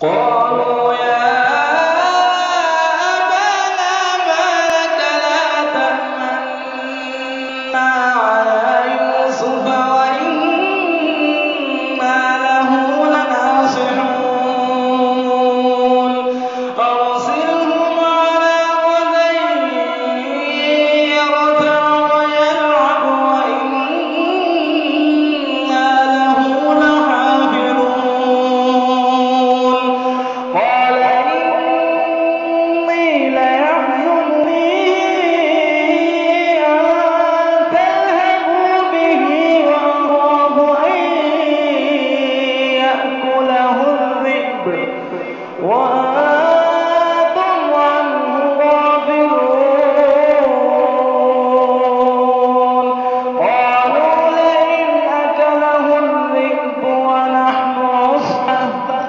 قالوا يا أبانا ما لك لا تأمنا على يوسف وإنا له لناصحون أرسله معنا غدا يرتع ويلعب وإنا له لحافظون قال إني ليحزنني أن تذهبوا به وأخاف أن يأكله الذئب وأنتم عنه غافلون قالوا لئن أكله الذئب ونحن عصبة